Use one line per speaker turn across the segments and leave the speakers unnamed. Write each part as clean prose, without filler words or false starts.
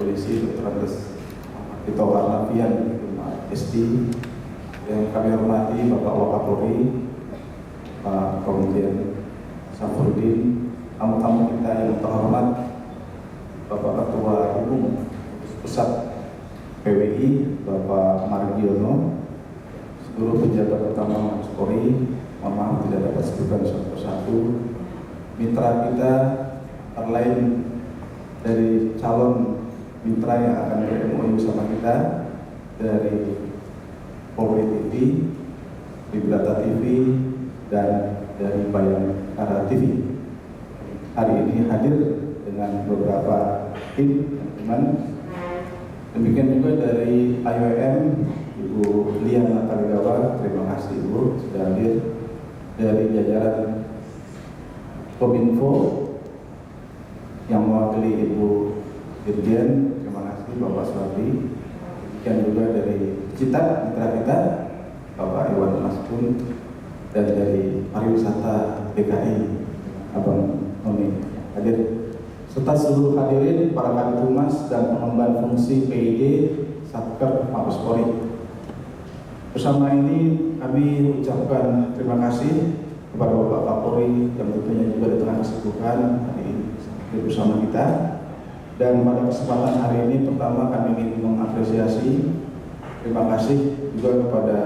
Polisi Dr. Andes Tito Karnavian SD, yang kami hormati Bapak Wakapolri, Pak Komjen Syafruddin, tamu-tamu kita yang terhormat, Bapak Ketua Umum Pusat PWI, Bapak Margiono, seluruh pejabat utama Mabes Polri, mohon maaf tidak dapat sebutkan satu persatu, mitra kita lain dari calon mitra yang akan ber-MOU sama kita dari Polri TV, Vibrata TV, dan dari Bayangkara TV. Hari ini hadir dengan beberapa tim teman. Demikian juga dari IOM, Ibu Liana Kaligawa, terima kasih Ibu sudah hadir. Dari jajaran Kominfo yang mewakili Ibu Dirjen, terima kasih Bapak Suwardi. Demikian juga dari Cita, mitra kita, Bapak Iwan Maspun, dan dari pariwisata DKI, Abang Noni hadir, serta seluruh hadirin para Kaditumas dan pengemban fungsi PID Satker Mabes Polri. Bersama ini kami ucapkan terima kasih kepada Bapak Kapolri yang tentunya juga di tengah kesibukan hari ini bersama kita. Dan pada kesempatan hari ini pertama kami ingin mengapresiasi, terima kasih juga kepada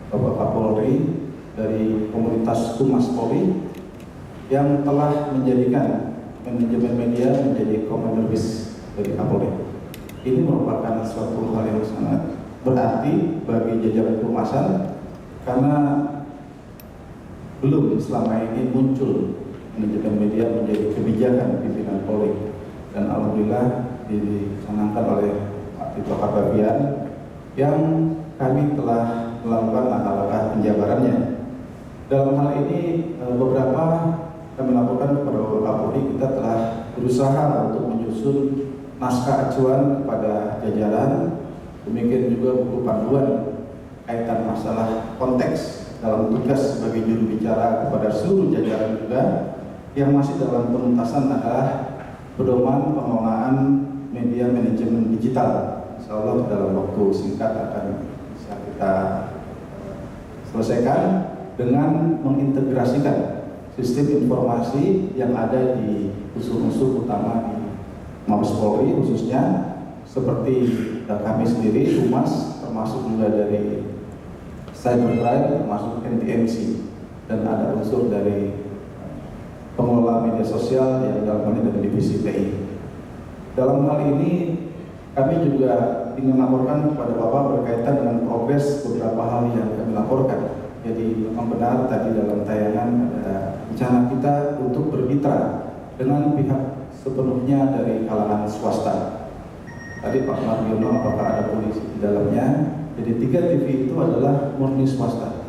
Bapak Kapolri dari komunitas Humas Polri yang telah menjadikan manajemen media menjadi commander base dari Kapolri. Ini merupakan suatu hal yang sangat berarti bagi jajaran kehumasan karena belum selama ini muncul manajemen media menjadi kebijakan pimpinan Polri, dan alhamdulillah dicanangkan oleh Pak Tito Karnavian yang kami telah melakukan langkah-langkah penjabarannya. Dalam hal ini beberapa kami lakukan kepada Bapak Kapolri, kita telah berusaha untuk menyusun naskah acuan kepada jajaran, demikian juga buku panduan kaitan masalah konteks dalam tugas sebagai juru bicara kepada seluruh jajaran juga, yang masih dalam penuntasan adalah pedoman pengelolaan media manajemen digital. Insya Allah dalam waktu singkat akan bisa kita selesaikan dengan mengintegrasikan sistem informasi yang ada di unsur-unsur utama di Mabes Polri, khususnya seperti kami sendiri, Humas, termasuk juga dari Cybercrime, termasuk NTMC, dan ada unsur dari pengelola media sosial yang dalam hal ini dari divisi TI. Dalam hal ini kami juga ingin melaporkan kepada Bapak berkaitan dengan progres beberapa hal yang kami laporkan. Jadi memang benar tadi dalam tayangan ada rencana kita untuk bermitra dengan pihak sepenuhnya dari kalangan swasta. Tadi Pak Margiono apakah ada polisi di dalamnya? Jadi 3 TV itu adalah murni swasta.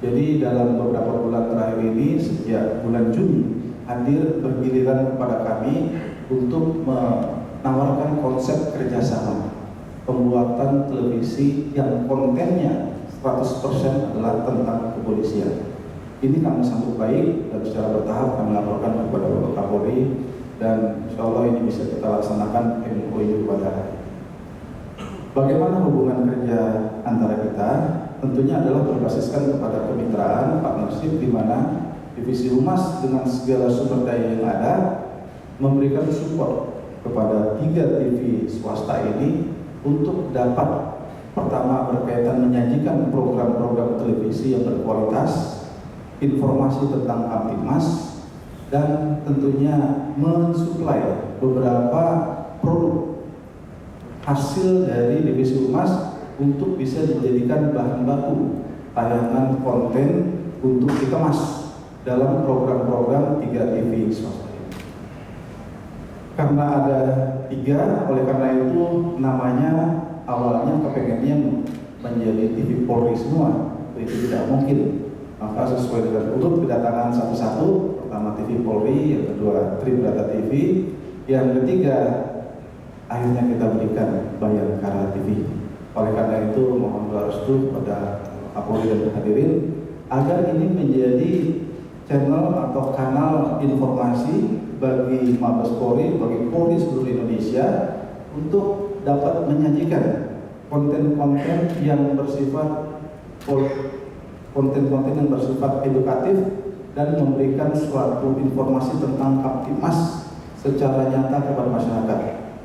Jadi dalam beberapa bulan terakhir ini sejak bulan Juni hadir bergiliran kepada kami untuk menawarkan konsep kerjasama pembuatan televisi yang kontennya 100% adalah tentang kepolisian. Ini kami sambut baik dan secara bertahap kami laporkan kepada Bapak Kapolri, dan insya Allah ini bisa kita laksanakan MOU pada hari. Bagaimana hubungan kerja antara kita? Tentunya adalah berbasiskan kepada kemitraan, partnership, di mana divisi Humas dengan segala sumber daya yang ada memberikan support kepada 3 TV swasta ini untuk dapat pertama berkaitan menyajikan program-program televisi yang berkualitas, informasi tentang Kamtibmas, dan tentunya mensuplai beberapa produk hasil dari divisi Humas untuk bisa dijadikan bahan baku tayangan konten untuk dikemas dalam program-program 3 TV swasta. Karena ada 3, oleh karena itu namanya awalnya kepengennya menjadi TV Polri semua, itu tidak mungkin. Maka sesuai dengan urut kedatangan satu-satu, pertama TV Polri, yang kedua Tribrata TV, yang ketiga akhirnya kita berikan Bayangkara TV. Oleh karena itu mohon doa restu kepada Kapolri dan hadirin agar ini menjadi channel atau kanal informasi bagi Mabes Polri, bagi Polri seluruh Indonesia, untuk dapat menyajikan konten-konten yang bersifat edukatif dan memberikan suatu informasi tentang Kamtibmas secara nyata kepada masyarakat.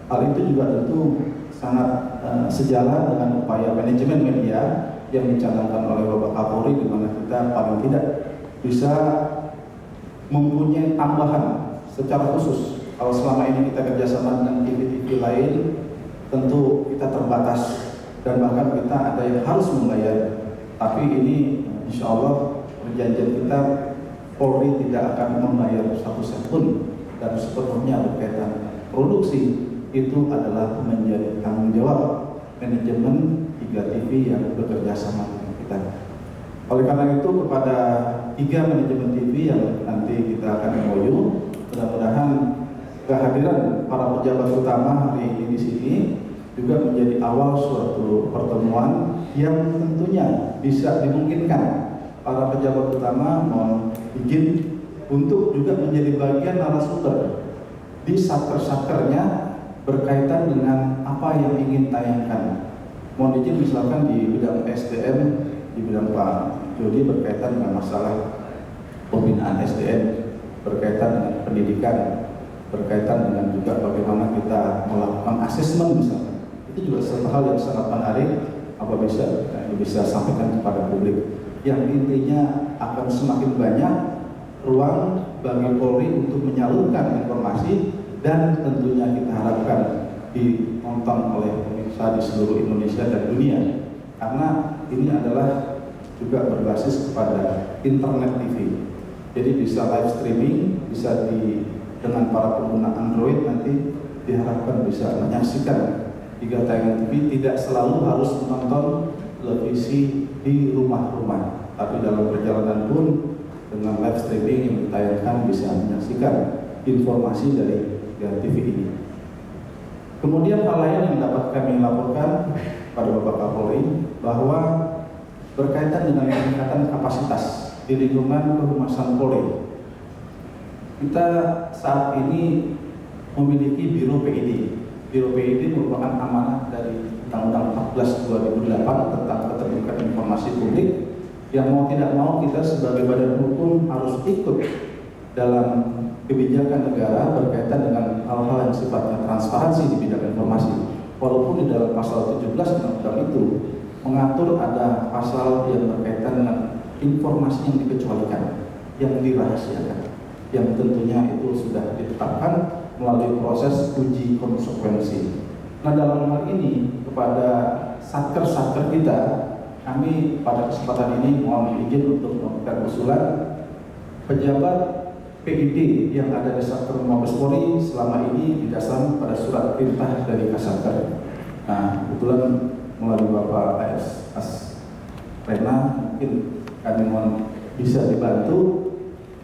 Hal itu juga tentu sangat sejalan dengan upaya manajemen media yang dicanangkan oleh Bapak Kapolri, di mana kita paling tidak bisa mempunyai tambahan secara khusus. Kalau selama ini kita kerjasama dengan TV-TV lain, tentu kita terbatas dan bahkan kita ada yang harus membayar. Tapi ini insya Allah perjanjian kita, Polri tidak akan membayar satu sen pun dan sepenuhnya berkaitan produksi itu adalah menjadi tanggung jawab manajemen 3 TV yang bekerja sama dengan kita. Oleh karena itu kepada 3 manajemen TV yang nanti kita akan MOU, mudah-mudahan kehadiran para pejabat utama hari ini di sini juga menjadi awal suatu pertemuan yang tentunya bisa dimungkinkan para pejabat utama mohon izin untuk juga menjadi bagian narasumber di satker-satkernya berkaitan dengan apa yang ingin tayangkan. Mohon izin misalkan di bidang SDM, di bidang Pak Jody berkaitan dengan masalah pembinaan SDM, berkaitan dengan pendidikan, berkaitan dengan juga bagaimana kita melakukan asesmen misalkan. Itu juga satu hal yang sangat menarik apa bisa sampaikan kepada publik. Yang intinya akan semakin banyak ruang bagi Polri untuk menyalurkan informasi dan tentunya kita harapkan ditonton oleh pemirsa di seluruh Indonesia dan dunia, karena ini adalah juga berbasis kepada internet TV. Jadi bisa live streaming, bisa dengan para pengguna Android nanti diharapkan bisa menyaksikan 3 tayangan TV, tidak selalu harus menonton televisi di rumah-rumah, tapi dalam perjalanan pun dengan live streaming yang ditayangkan bisa menyaksikan informasi dari TV ini. Kemudian hal lain yang dapat kami laporkan pada Bapak Kapolri bahwa berkaitan dengan peningkatan kapasitas di lingkungan kehumasan Polri, kita saat ini memiliki Biro PID. Biro PID merupakan amanah dari Undang-Undang 14/2008 tentang keterbukaan informasi publik, yang mau tidak mau kita sebagai badan hukum harus ikut dalam kebijakan negara berkaitan dengan hal-hal yang sifatnya transparansi di bidang informasi. Walaupun di dalam pasal 17 undang-undang itu mengatur ada pasal yang berkaitan dengan informasi yang dikecualikan, yang dirahasiakan, yang tentunya itu sudah ditetapkan melalui proses uji konsekuensi. Nah, dalam hal ini kepada satker-satker kita, kami pada kesempatan ini mohon izin untuk memberikan usulan pejabat PID yang ada di Satker Mabes Polri selama ini didasarkan pada surat perintah dari Kasatker. Nah, kebetulan melalui Bapak AS Rena mungkin kami mohon bisa dibantu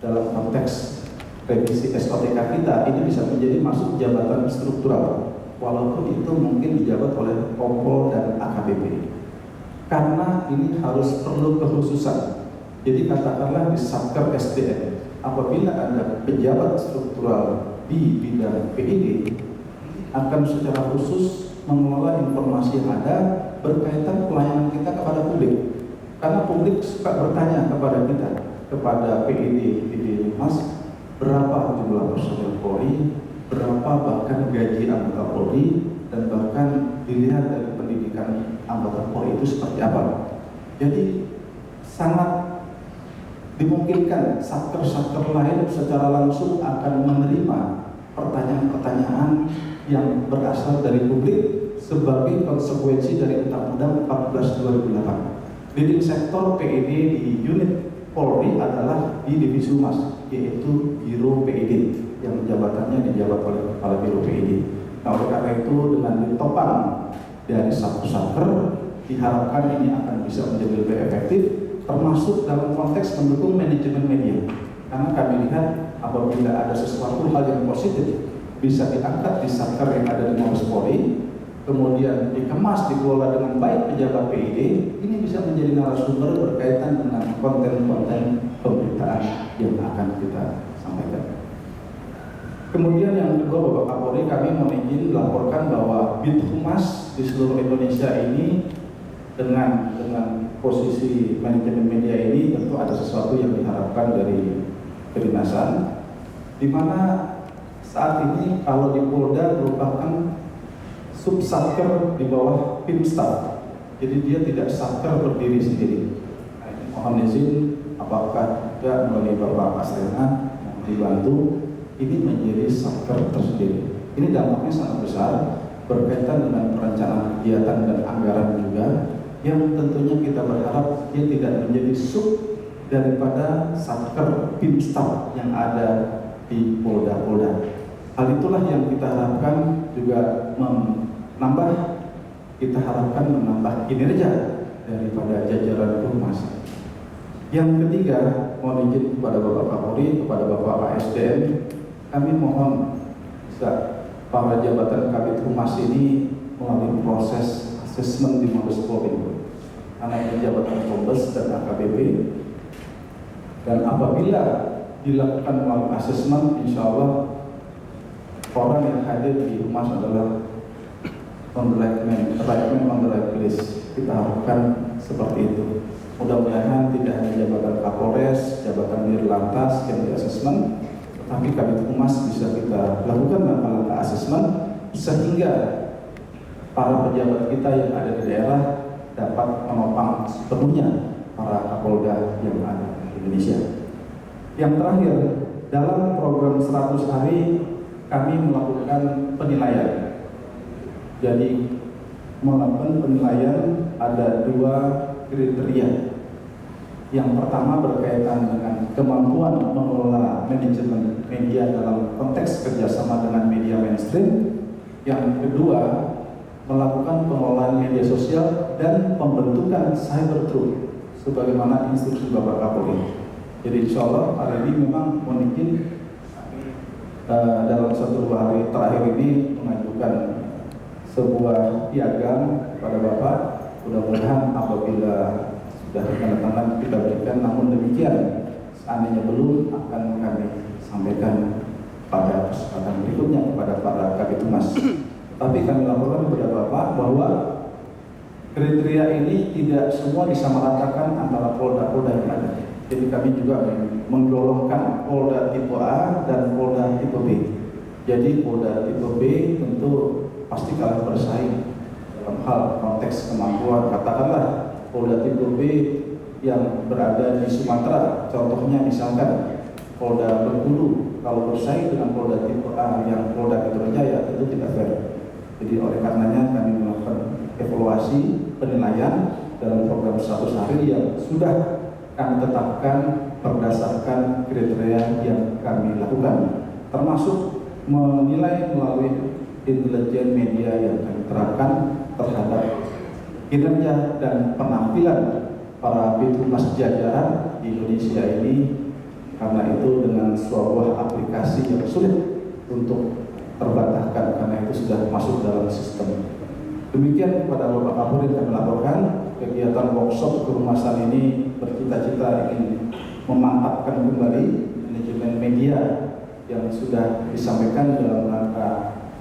dalam konteks revisi SOTK kita, ini bisa menjadi masuk jabatan struktural, walaupun itu mungkin dijabat oleh Kompol dan AKBP, karena ini harus perlu kekhususan. Jadi katakanlah di Satker SDM, apabila ada pejabat struktural di bidang PID akan secara khusus mengelola informasi yang ada berkaitan pelayanan kita kepada publik, karena publik suka bertanya kepada kita, kepada PID Mas, berapa jumlah personel Polri, berapa bahkan gaji anggota Polri, dan bahkan dilihat dari pendidikan anggota Polri itu seperti apa. Jadi sangat dimungkinkan satker-satker lain secara langsung akan menerima pertanyaan-pertanyaan yang berasal dari publik sebagai konsekuensi dari Undang-Undang 14/2008. Leading sektor PID di unit Polri adalah di Divisi Humas, yaitu Biro PID yang jabatannya dijabat oleh Kepala Biro PID. Nah, oleh karena itu dengan ditopang dari satker-satker diharapkan ini akan bisa menjadi lebih efektif, termasuk dalam konteks mendukung manajemen media. Karena kami lihat apabila ada sesuatu hal yang positif bisa diangkat di satker yang ada di Mabes Polri, kemudian dikemas, dikelola dengan baik pejabat PID, ini bisa menjadi narasumber berkaitan dengan konten-konten pemberitaan yang akan kita sampaikan. Kemudian yang kedua, Bapak Kapolri, kami mohon izin laporkan bahwa Bithumas di seluruh Indonesia ini dengan posisi manajemen media ini tentu ada sesuatu yang diharapkan dari kedinasan, di mana saat ini kalau di Polda merupakan subsatker di bawah Pimstat, jadi dia tidak satker berdiri sendiri. Nah, ini mohon izin apakah juga melalui Bapak Asrena dibantu ini menjadi satker tersendiri. Ini dampaknya sangat besar berkaitan dengan perencanaan kegiatan dan anggaran juga, yang tentunya kita berharap dia tidak menjadi sub daripada satker Pimstat yang ada di Polda-Polda. Hal itulah yang kita harapkan juga kita harapkan menambah kinerja daripada jajaran humas. Yang ketiga, mohon izin kepada Bapak Kapolri, kepada Bapak ASDM, kami mohon para jabatan Kabid Humas ini melalui proses asesmen di Mabes Polri, karena ini jabatan Kombes dan AKBP, dan apabila dilakukan melalui asesmen, insya Allah orang yang hadir di Humas adalah on the right list. Kita harapkan seperti itu. Mudah-mudahan tidak hanya jabatan Kapolres, jabatan Dirlantas yang di asesmen, tetapi Kabid Humas bisa kita lakukan langkah-langkah asesmen sehingga para pejabat kita yang ada di daerah dapat menopang sepenuhnya para Kapolda yang ada di Indonesia. Yang terakhir, dalam program 100 hari kami melakukan penilaian. Jadi melakukan penilaian ada 2 kriteria. Yang pertama berkaitan dengan kemampuan mengelola manajemen media dalam konteks kerjasama dengan media mainstream. Yang kedua, melakukan pengelolaan media sosial dan pembentukan cyber truth sebagaimana instruksi Bapak Kapolri. Jadi insya Allah hari ini memang mungkin dalam 1-2 hari terakhir ini mengajukan sebuah piagam kepada Bapak. Mudah-mudahan apabila sudah ditandatangan kita berikan, namun demikian seandainya belum akan kami sampaikan pada kesempatan berikutnya kepada para Kabid Humas. Tapi kami laporkan kepada Bapak bahwa kriteria ini tidak semua disamaratakan antara Polda-Polda yang ada. Jadi kami juga menggolongkan Polda tipe A dan Polda tipe B. Jadi Polda tipe B tentu pasti kalah bersaing dalam hal konteks kemampuan. Katakanlah Polda tipe B yang berada di Sumatera, contohnya misalkan Polda Bengkulu, kalau bersaing dengan Polda tipe A yang Polda Metro Jaya tentu tidak fair. Jadi oleh karenanya kami melakukan evaluasi penilaian dalam program 100 hari yang sudah kami tetapkan berdasarkan kriteria yang kami lakukan, termasuk menilai melalui intelijen media yang kami terapkan terhadap kinerja dan penampilan para Bithumas jajaran di Indonesia ini. Karena itu dengan sebuah aplikasi yang sulit untuk terbantahkan, karena itu sudah masuk dalam sistem. Demikian kepada Bapak Kapolri yang kami laporkan. Kegiatan workshop kehumasan ini bercita-cita ingin memantapkan kembali manajemen media yang sudah disampaikan dalam rangka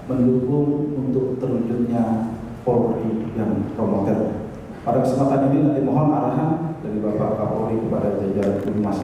mendukung untuk terwujudnya Polri yang promoter. Pada kesempatan ini nanti mohon arahan dari Bapak Kapolri kepada jajaran humas.